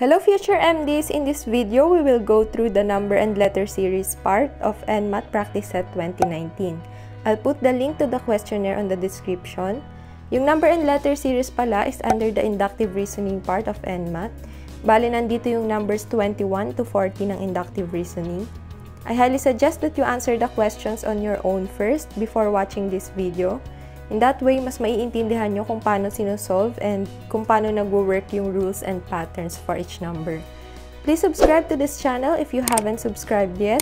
Hello future MDs! In this video, we will go through the number and letter series part of NMAT Practice Set 2019. I'll put the link to the questionnaire on the description. Yung number and letter series pala is under the inductive reasoning part of NMAT. Bale, nandito yung numbers 21 to 40 ng inductive reasoning. I highly suggest that you answer the questions on your own first before watching this video. In that way, mas maiintindihan nyo kung paano sinusolve and kung paano nag-work yung rules and patterns for each number. Please subscribe to this channel if you haven't subscribed yet.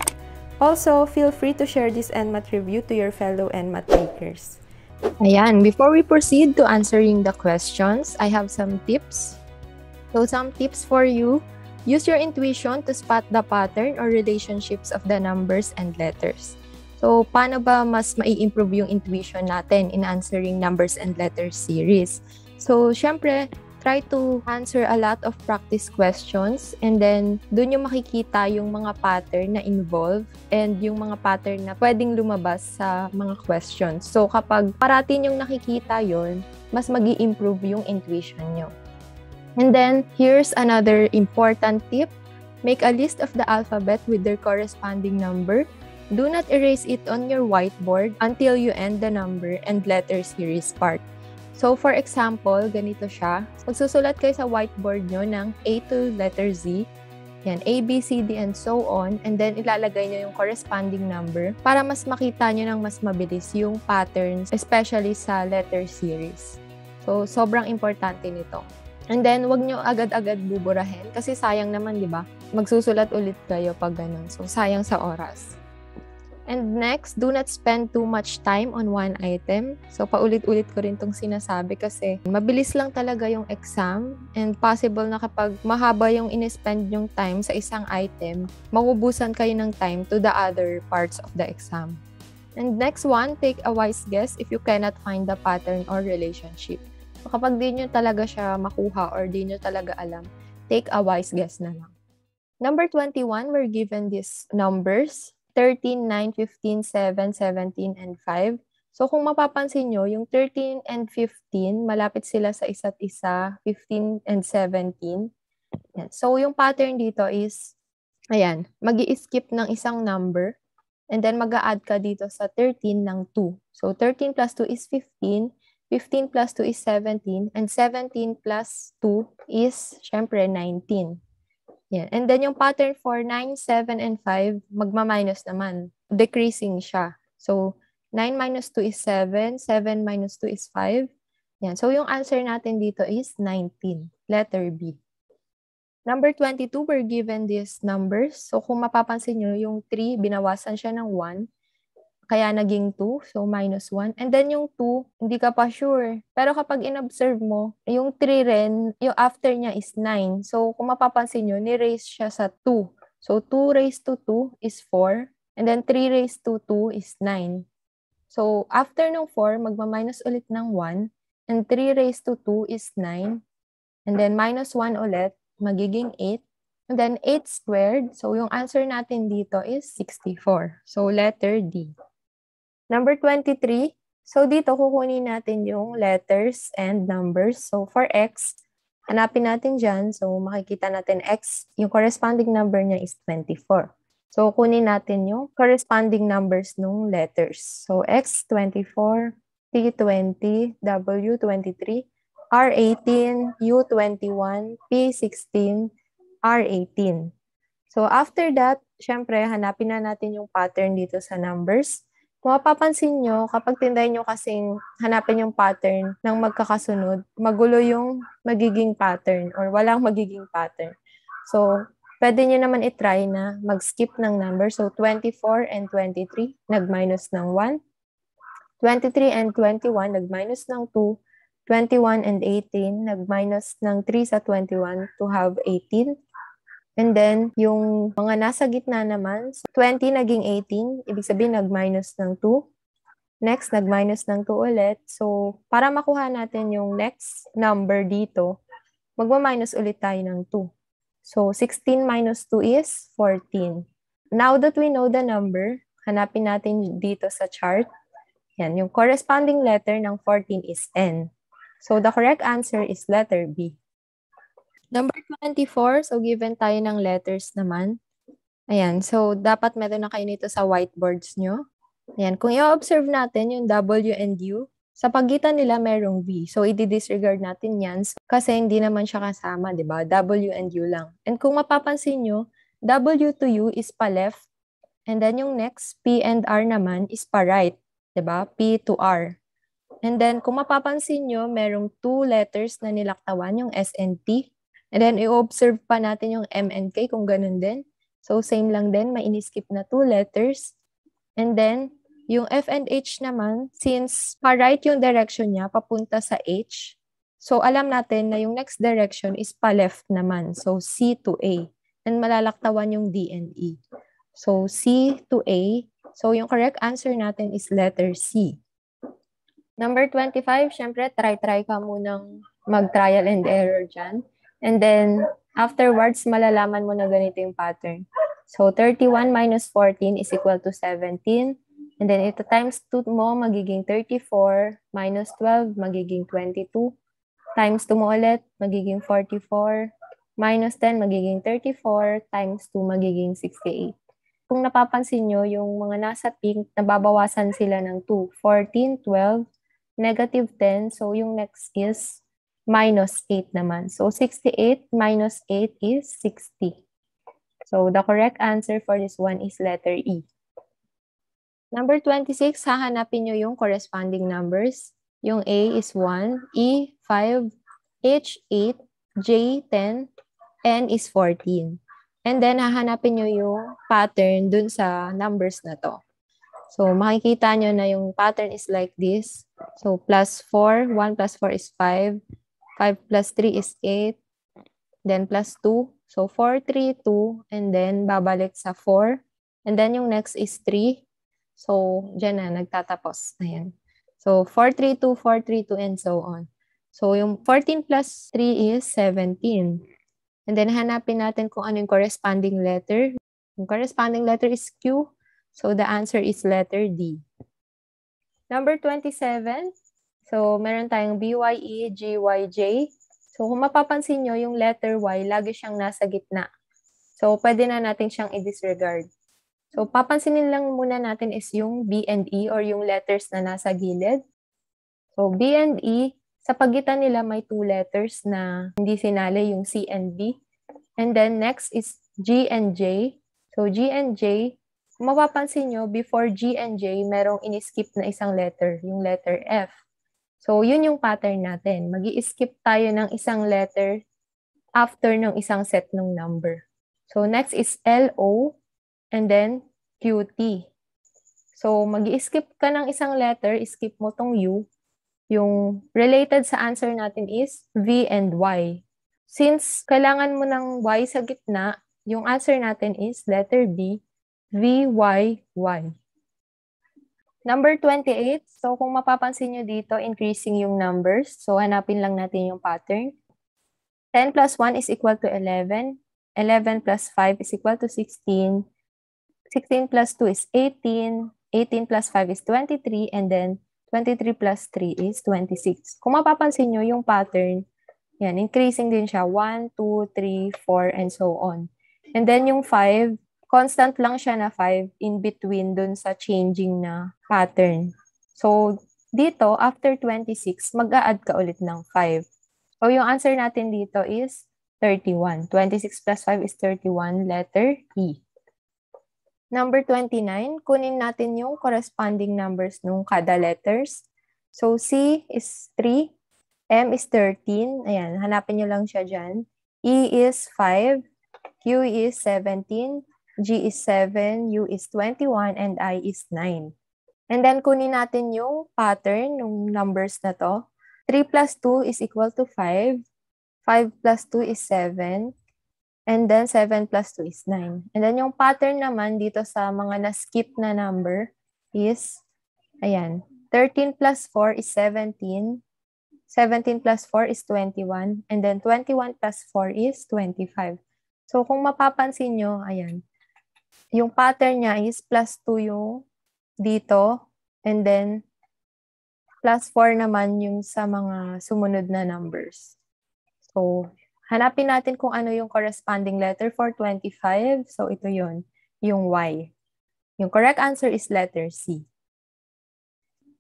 Also, feel free to share this NMAT review to your fellow NMAT takers. Ayan, before we proceed to answering the questions, I have some tips. So, some tips for you. Use your intuition to spot the pattern or relationships of the numbers and letters. So, paano ba mas mai-improve yung intuition natin in answering numbers and letters series? So, syempre, try to answer a lot of practice questions and then dun yung makikita yung mga pattern na involved and yung mga pattern na pwedeng lumabas sa mga questions. So, kapag parating yung nakikita yon, mas mag-i-improve yung intuition nyo. And then, here's another important tip. Make a list of the alphabet with their corresponding number. Do not erase it on your whiteboard until you end the number and letter series part. So, for example, ganito siya. Magsusulat kayo sa whiteboard nyo ng A to letter Z. Yan, A, B, C, D, and so on. And then, ilalagay nyo yung corresponding number para mas makita nyo ng mas mabilis yung patterns, especially sa letter series. So, sobrang importante nito. And then, wag nyo agad-agad buburahin kasi sayang naman, di ba? Magsusulat ulit kayo pag ganun. So, sayang sa oras. And next, do not spend too much time on one item. So, paulit-ulit ko rin itong sinasabi kasi mabilis lang talaga yung exam and possible na kapag mahaba yung in-spend yung time sa isang item, maubusan kayo ng time to the other parts of the exam. And next one, take a wise guess if you cannot find the pattern or relationship. So, kapag di nyo talaga siya makuha or di nyo talaga alam, take a wise guess na lang. Number 21, we're given these numbers. 13, 9, 15, 7, 17, and 5. So, kung mapapansin nyo, yung 13 and 15, malapit sila sa isa't isa, 15 and 17. Yan. So, yung pattern dito is, ayan, mag-i-skip ng isang number, and then mag-a-add ka dito sa 13 ng 2. So, 13 plus 2 is 15, 15 plus 2 is 17, and 17 plus 2 is, syempre, 19. Yeah. And then yung pattern for 9, 7, and 5, magma-minus naman. Decreasing siya. So, 9 minus 2 is 7, 7 minus 2 is 5. Yan. So, yung answer natin dito is 19. Letter B. Number 22, we're given these numbers. So, kung mapapansin nyo, yung 3, binawasan siya ng 1. Kaya naging 2, so minus 1. And then yung 2, hindi ka pa sure. Pero kapag in-observe mo, yung 3 rin, yung after niya is 9. So kung mapapansin nyo, ni-raise siya sa 2. So 2 raised to 2 is 4. And then 3 raised to 2 is 9. So after ng 4, magma-minus ulit ng 1. And 3 raised to 2 is 9. And then minus 1 ulit, magiging 8. And then 8 squared. So yung answer natin dito is 64. So letter D. Number 23, so dito kukunin natin yung letters and numbers. So for X, hanapin natin dyan. So makikita natin X, yung corresponding number niya is 24. So kunin natin yung corresponding numbers ng letters. So X, 24, T, 20, W, 23, R, 18, U, 21, P, 16, R, 18. So after that, syempre, hanapin na natin yung pattern dito sa numbers. Kung mapapansin nyo, kapag tinday nyo kasing hanapin yung pattern ng magkakasunod, magulo yung magiging pattern or walang magiging pattern. So, pwede nyo naman itry na mag-skip ng number. So, 24 and 23, nag-minus ng 1. 23 and 21, nag-minus ng 2. 21 and 18, nag-minus ng 3 sa 21 to have 18. And then, yung mga nasa gitna naman, 20 naging 18, ibig sabihin nag-minus ng 2. Next, nag-minus ng 2 ulit. So, para makuha natin yung next number dito, magma-minus ulit tayo ng 2. So, 16 minus 2 is 14. Now that we know the number, hanapin natin dito sa chart. Yan, yung corresponding letter ng 14 is N. So, the correct answer is letter B. Number 24, so given tayo ng letters naman. Ayan, so dapat meron na kayo nito sa whiteboards nyo. Ayan, kung i-observe natin yung W and U, sa pagitan nila merong V. So, i-disregard natin yan kasi hindi naman siya kasama, di ba? W and U lang. And kung mapapansin nyo, W to U is pa left. And then yung next, P and R naman is pa right. Di ba? P to R. And then, kung mapapansin nyo, merong two letters na nilaktawan, yung S and T. And then, i-observe pa natin yung M and K kung ganun din. So, same lang din. May in-skip na two letters. And then, yung F and H naman, since pa-right yung direction niya, papunta sa H, so alam natin na yung next direction is pa-left naman. So, C to A. And malalaktawan yung D and E. So, C to A. So, yung correct answer natin is letter C. Number 25, syempre, try ka munang mag-trial and error dyan. And then, afterwards, malalaman mo na ganito yung pattern. So, 31 minus 14 is equal to 17. And then, ito times 2 mo, magiging 34. Minus 12, magiging 22. Times 2 mo ulit, magiging 44. Minus 10, magiging 34. Times 2, magiging 68. Kung napapansin nyo, yung mga nasa pink, nababawasan sila ng 2. 14, 12, negative 10. So, yung next is minus 8 naman. So, 68 minus 8 is 60. So, the correct answer for this one is letter E. Number 26, hahanapin nyo yung corresponding numbers. Yung A is 1, E, 5, H, 8, J, 10, N is 14. And then, hahanapin nyo yung pattern dun sa numbers na to. So, makikita nyo na yung pattern is like this. So, plus 4, 1 plus 4 is 5, 5 plus 3 is 8, then plus 2. So, 4, 3, 2, and then babalik sa 4. And then yung next is 3. So, dyan na, nagtatapos. Ayan. So, 4, 3, 2, 4, 3, 2, and so on. So, yung 14 plus 3 is 17. And then, hanapin natin kung ano yung corresponding letter. Yung corresponding letter is Q. So, the answer is letter D. Number 27. So, meron tayong BYE, GYJ. So, kung mapapansin nyo, yung letter Y, lagi siyang nasa gitna. So, pwede na natin siyang i-disregard. So, papansinin lang muna natin is yung B and E or yung letters na nasa gilid. So, B and E, sa pagitan nila may two letters na hindi sinali, yung C and B. And then, next is G and J. So, G and J, kung mapapansin nyo, before G and J, merong in-skip na isang letter, yung letter F. So, yun yung pattern natin. Mag-i-skip tayo ng isang letter after ng isang set ng number. So, next is LO and then QT. So, mag-i-skip ka ng isang letter, skip mo tong U. Yung related sa answer natin is V and Y. Since kailangan mo ng Y sa gitna, yung answer natin is letter B, V, Y, Y. Number 28. So, kung mapapansin nyo dito, increasing yung numbers. So, hanapin lang natin yung pattern. 10 plus 1 is equal to 11. 11 plus 5 is equal to 16. 16 plus 2 is 18. 18 plus 5 is 23. And then, 23 plus 3 is 26. Kung mapapansin nyo yung pattern, yan, increasing din siya. 1, 2, 3, 4, and so on. And then, yung 5, constant lang siya na 5 in between dun sa changing na pattern. So, dito, after 26, mag-a-add ka ulit ng 5. So, yung answer natin dito is 31. 26 plus 5 is 31, letter E. Number 29, kunin natin yung corresponding numbers nung kada letters. So, C is 3, M is 13, ayan, hanapin nyo lang siya dyan. E is 5, Q is 17, G is 7, U is 21, and I is 9. And then, kunin natin yung pattern ng numbers na to. 3 plus 2 is equal to 5. 5 plus 2 is 7. And then, 7 plus 2 is 9. And then, yung pattern naman dito sa mga na-skip na number is, ayan, 13 plus 4 is 17. 17 plus 4 is 21. And then, 21 plus 4 is 25. So, kung mapapansin nyo, ayan, yung pattern niya is plus 2 yung dito. And then, plus 4 naman yung sa mga sumunod na numbers. So, Hanapin natin kung ano yung corresponding letter for 25. So, ito yun, yung Y. Yung correct answer is letter C.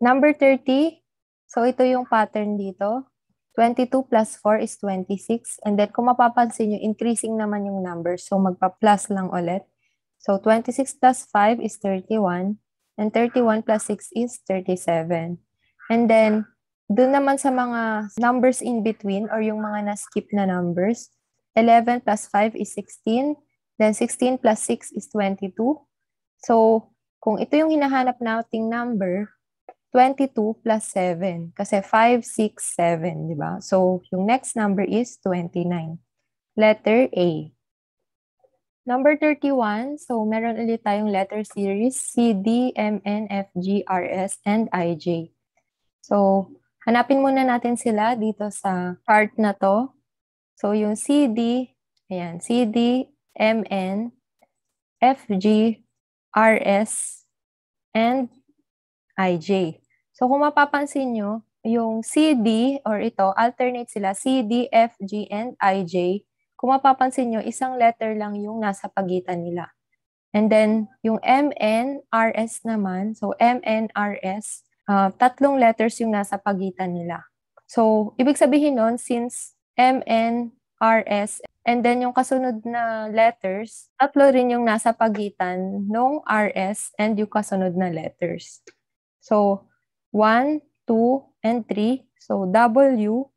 Number 30. So, ito yung pattern dito. 22 plus 4 is 26. And then, kung mapapansin nyo, increasing naman yung numbers. So, magpa-plus lang ulit. So, 26 plus 5 is 31. And 31 plus 6 is 37. And then, doon naman sa mga numbers in between or yung mga na-skip na numbers, 11 plus 5 is 16. Then 16 plus 6 is 22. So, kung ito yung hinahanap nating number, 22 plus 7. Kasi 5, 6, 7, di ba? So, yung next number is 29. Letter A. Number 31, so meron ulit tayong letter series, C, D, M, N, F, G, R, S, and I, J. So, hanapin muna natin sila dito sa chart na to. So, yung CD, ayan, CD, MN, FG, RS, and IJ. So, kung mapapansin nyo, yung CD or ito, alternate sila, CD, FG, and IJ. Kung mapapansin nyo, isang letter lang yung nasa pagitan nila. And then, yung MN, RS naman, so MN, RS, tatlong letters yung nasa pagitan nila. So, ibig sabihin nun, since MN, RS, and then yung kasunod na letters, tatlo rin yung nasa pagitan nung RS and yung kasunod na letters. So, 1, 2, and 3. So, W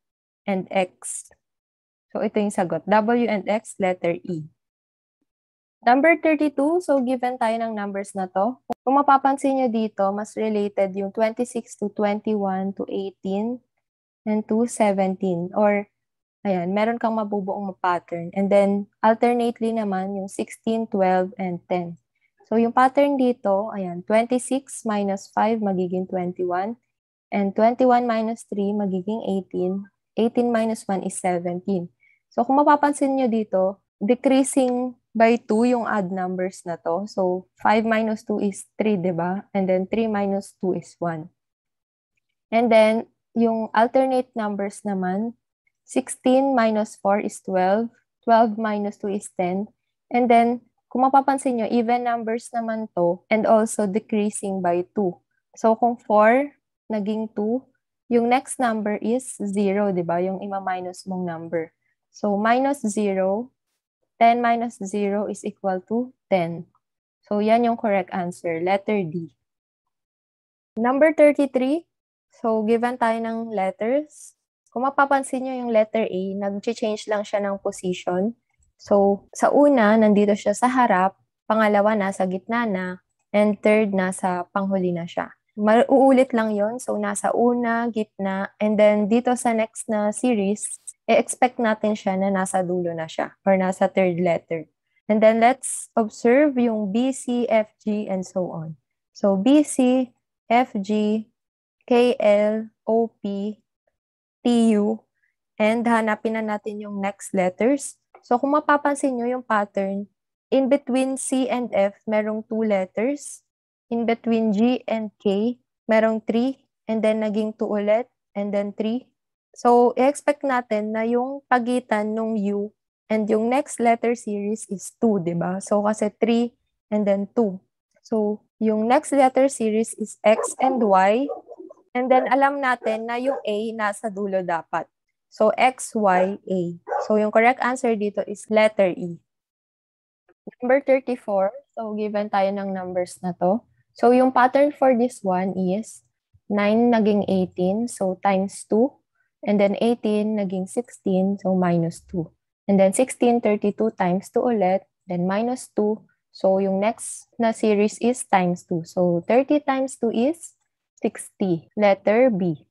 and X. So, ito yung sagot. W and X, letter E. Number 32, so given tayo ng numbers na to. Kung mapapansin nyo dito, mas related yung 26 to 21 to 18 and to 17. Or, ayan, meron kang mabubuong pattern. And then, alternately naman, yung 16, 12, and 10. So, yung pattern dito, ayan, 26 minus 5 magiging 21. And 21 minus 3 magiging 18. 18 minus 1 is 17. So, kung mapapansin nyo dito, decreasing by 2 yung odd numbers na to. So, 5 minus 2 is 3, diba? And then 3 minus 2 is 1. And then, yung alternate numbers naman, 16 minus 4 is 12. 12 minus 2 is 10. And then, kung mapapansin nyo, even numbers naman to, and also decreasing by 2. So, kung 4, naging 2, yung next number is 0, diba? Yung ima-minus mong number. So, minus 0, 10 minus 0 is equal to 10. So, yan yung correct answer. Letter D. Number 33. So, given tayo ng letters. Kung mapapansin nyo yung letter A, nag-change lang siya ng position. So, sa una, nandito siya sa harap. Pangalawa, nasa gitna na. And third, nasa panghuli na siya. Uulit lang yon. So, nasa una, gitna. And then, dito sa next na series, i-expect natin siya na nasa dulo na siya or nasa third letter. And then let's observe yung B, C, F, G, and so on. So B, C, F, G, K, L, O, P, T, U, and hanapin na natin yung next letters. So kung mapapansin nyo yung pattern, in between C and F, merong 2 letters. In between G and K, merong 3, and then naging 2 ulit, and then 3. So, i-expect natin na yung pagitan nung U and yung next letter series is 2, di ba? So, kasi 3 and then 2. So, yung next letter series is X and Y. And then, alam natin na yung A nasa dulo dapat. So, X, Y, A. So, yung correct answer dito is letter E. Number 34. So, given tayo ng numbers na to. So, yung pattern for this one is 9 naging 18. So, times 2. And then 18 naging 16, so minus 2. And then 16, 32 times 2 ulit, then minus 2. So yung next na series is times 2. So 30 times 2 is 60. Letter B.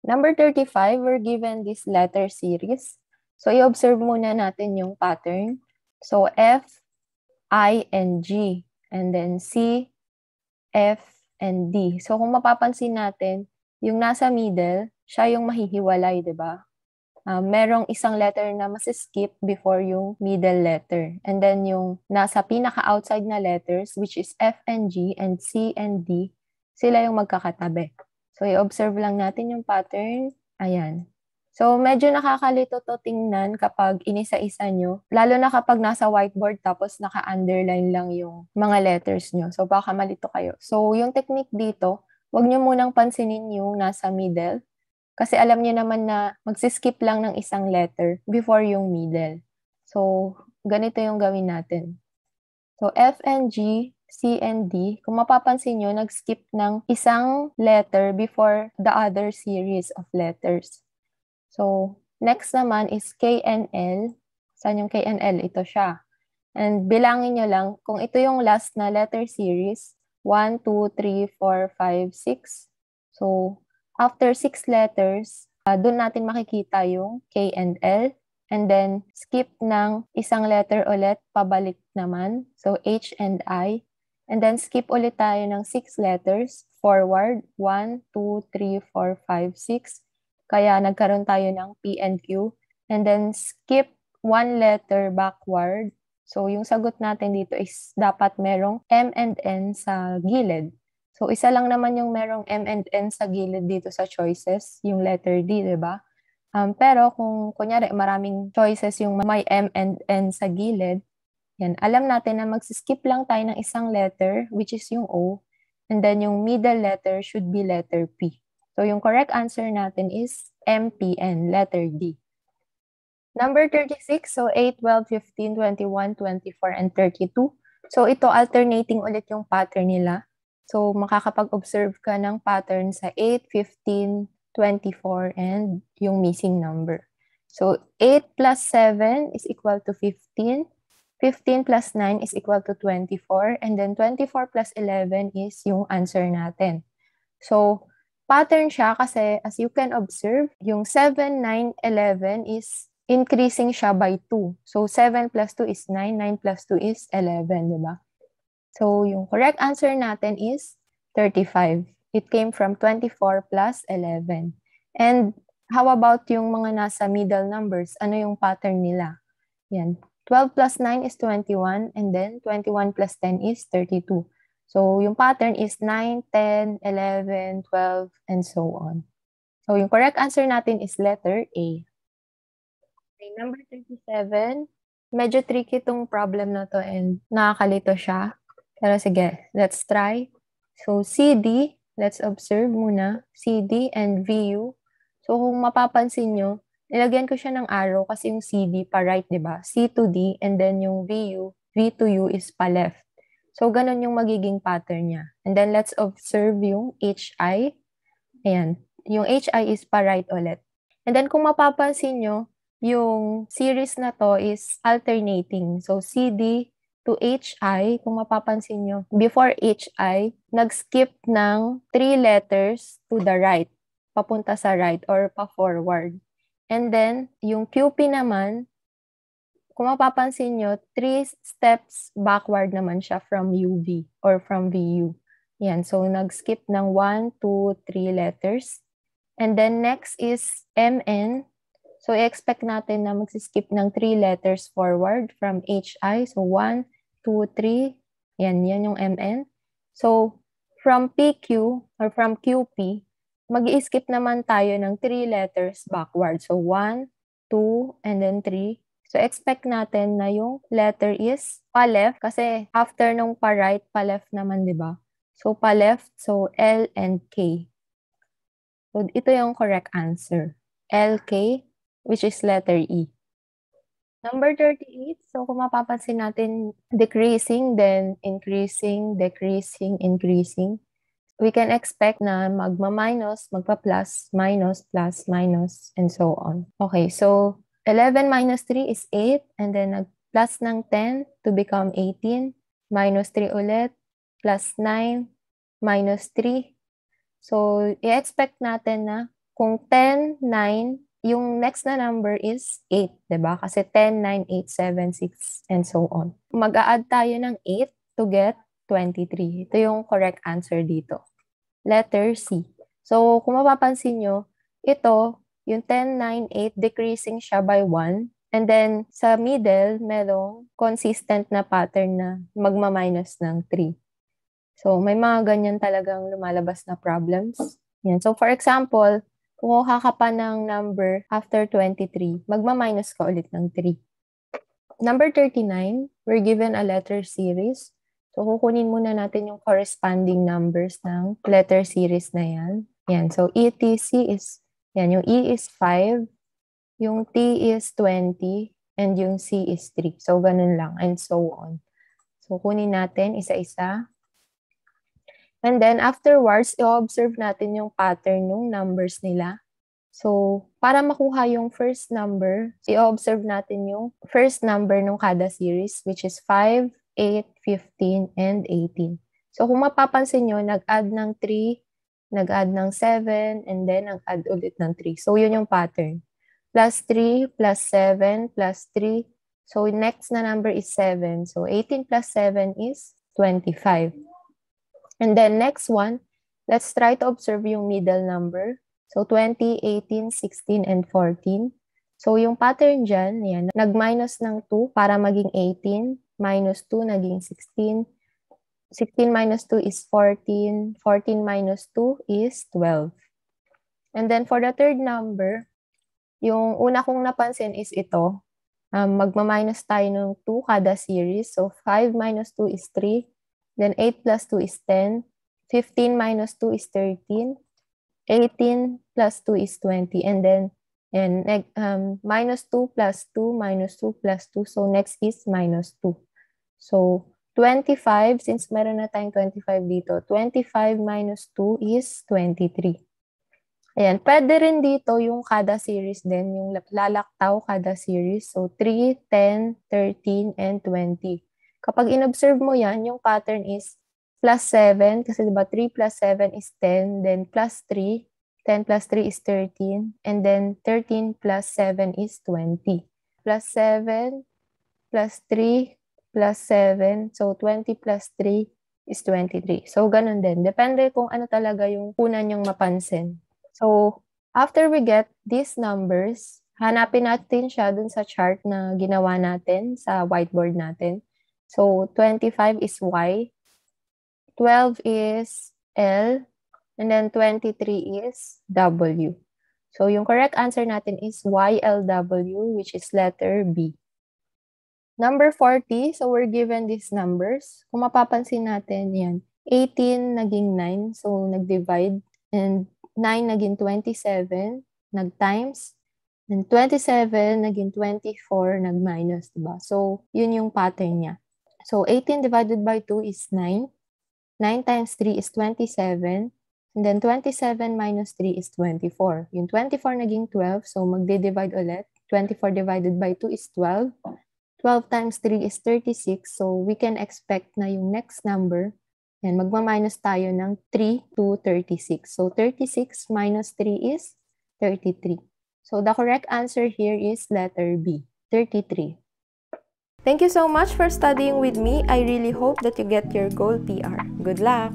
Number 35, we're given this letter series. So i-observe muna natin yung pattern. So F, I, and G. And then C, F, and D. So kung mapapansin natin, yung nasa middle, siya yung mahihiwalay, di ba? Merong isang letter na mas-skip before yung middle letter. And then yung nasa pinaka-outside na letters, which is F and G and C and D, sila yung magkakatabi. So, i-observe lang natin yung pattern. Ayan. So, medyo nakakalito to tingnan kapag inisa-isa nyo. Lalo na kapag nasa whiteboard tapos naka-underline lang yung mga letters nyo. So, baka malito kayo. So, yung technique dito, wag nyo munang pansinin yung nasa middle. Kasi alam nyo naman na magsiskip lang ng isang letter before yung middle. So, ganito yung gawin natin. So, F and G, C and D, kung mapapansin nyo, nag-skip ng isang letter before the other series of letters. So, next naman is K and L. Saan yung K and L? Ito siya. And bilangin nyo lang, kung ito yung last na letter series, 1, 2, 3, 4, 5, 6. So, after 6 letters, doon natin makikita yung K and L. And then, skip ng isang letter ulit, pabalik naman. So, H and I. And then, skip ulit tayo ng 6 letters, forward, 1, 2, 3, 4, 5, 6. Kaya nagkaroon tayo ng P and Q. And then skip one letter backward. So yung sagot natin dito is dapat merong M and N sa gilid. So isa lang naman yung merong M and N sa gilid dito sa choices, yung letter D, di ba? Pero kung kunyari maraming choices yung may M and N sa gilid, yan, alam natin na magsiskip lang tayo ng isang letter, which is yung O. And then yung middle letter should be letter P. So, yung correct answer natin is MPN, letter D. Number 36, so 8, 12, 15, 21, 24, and 32. So, ito alternating ulit yung pattern nila. So, makakapag-observe ka ng pattern sa 8, 15, 24, and yung missing number. So, 8 plus 7 is equal to 15. 15 plus 9 is equal to 24. And then 24 plus 11 is yung answer natin. So, pattern siya kasi as you can observe, yung 7, 9, 11 is increasing siya by 2. So, 7 plus 2 is 9, 9 plus 2 is 11, di ba? So, yung correct answer natin is 35. It came from 24 plus 11. And how about yung mga nasa middle numbers? Ano yung pattern nila? Yan. 12 plus 9 is 21, and then 21 plus 10 is 32. So, yung pattern is 9, 10, 11, 12, and so on. So, yung correct answer natin is letter A. Okay, number 37. Medyo tricky itong problem na to and nakakalito siya. Pero sige, let's try. So, CD, let's observe muna. CD and VU. So, kung mapapansin nyo, nilagyan ko siya ng arrow kasi yung CD pa right, di ba? C to D, and then yung VU, V to U is pa left. So, ganun yung magiging pattern niya. And then, let's observe yung HI. Ayan. Yung HI is pa right ulit. And then, kung mapapansin nyo, yung series na to is alternating. So, CD to HI, kung mapapansin nyo, before HI, nag-skip ng 3 letters to the right, papunta sa right or pa-forward. And then, yung QP naman, kung mapapansin nyo, 3 steps backward naman siya from UV or from VU. Yan. So, nag-skip ng 1, 2, 3 letters. And then, next is MN. So, i-expect natin na mag-skip ng 3 letters forward from HI. So, 1, 2, 3. Yan yung MN. So, from PQ or from QP, mag-i-skip naman tayo ng 3 letters backward. So, 1, 2, and then 3. So, expect natin na yung letter is pa-left kasi after nung pa-right, pa-left naman, di ba? So, pa-left, so L and K. So, ito yung correct answer. LK, which is letter E. Number 38, so kung mapapansin natin, decreasing, then increasing, decreasing, increasing. We can expect na magma-minus, magpa-plus, minus, plus, minus, and so on. Okay, so 11 minus 3 is 8, and then nag-plus ng 10 to become 18, minus 3 ulit, plus 9, minus 3. So, i-expect natin na kung 10, 9, yung next na number is 8, diba? Kasi 10, 9, 8, 7, 6, and so on. Mag-a-add tayo ng 8 to get 23. Ito yung correct answer dito. Letter C. So, kung mapapansin nyo, ito, yung 10, 9, 8, decreasing siya by 1. And then, sa middle, merong consistent na pattern na magma-minus ng 3. So, may mga ganyan talagang lumalabas na problems. Yan. So, for example, kumuha ka pa ng number after 23, magma-minus ka ulit ng 3. Number 39, we're given a letter series. So, kukunin muna natin yung corresponding numbers ng letter series na yan. Yan. So, ETC is, yan, yung E is 5, yung T is 20, and yung C is 3. So, ganun lang, and so on. So, kunin natin isa-isa. And then, afterwards, i-observe natin yung pattern ng numbers nila. So, para makuha yung first number, i-observe natin yung first number ng kada series, which is 5, 8, 15, and 18. So, kung mapapansin nyo, nag-add ng 3, nag-add ng 7, and then nag-add ulit ng 3. So, yun yung pattern. Plus 3, plus 7, plus 3. So, next na number is 7. So, 18 plus 7 is 25. And then, next one, let's try to observe yung middle number. So, 20, 18, 16, and 14. So, yung pattern dyan, yan, nag-minus ng 2 para maging 18. Minus 2, naging 16. 16 minus 2 is 14. 14 minus 2 is 12. And then, for the third number, yung una kong napansin is ito. Magma-minus tayo ng 2 kada series. So, 5 minus 2 is 3. Then, 8 plus 2 is 10. 15 minus 2 is 13. 18 plus 2 is 20. And then, minus 2 plus 2, minus 2 plus 2. So, next is minus 2. So, 25, since meron na tayong 25 dito, 25 minus 2 is 23. Ayan, pwede rin dito yung kada series din, yung lalaktaw kada series. So, 3, 10, 13, and 20. Kapag in-observe mo yan, yung pattern is plus 7, kasi diba 3 plus 7 is 10, then plus 3, 10 plus 3 is 13, and then 13 plus 7 is 20. Plus 7, plus 3, plus 7, so 20 plus 3 is 23. So, ganun din. Depende kung ano talaga yung una nyong mapansin. So, after we get these numbers, hanapin natin siya dun sa chart na ginawa natin sa whiteboard natin. So, 25 is Y, 12 is L, and then 23 is W. So, yung correct answer natin is YLW, which is letter B. Number 40, so we're given these numbers. Kung mapapansin natin, yan. 18 naging 9, so nag-divide, and 9 naging 27, nag-times, and 27 naging 24, nag-minus, diba? So, yun yung pattern niya. So, 18 divided by 2 is 9. 9 times 3 is 27. And then, 27 minus 3 is 24. Yung 24 naging 12, so magde-divide ulit. 24 divided by 2 is 12. 12 times 3 is 36. So, we can expect na yung next number, yan, magma-minus tayo ng 3 to 36. So, 36 minus 3 is 33. So, the correct answer here is letter B, 33. Thank you so much for studying with me. I really hope that you get your gold PR. Good luck!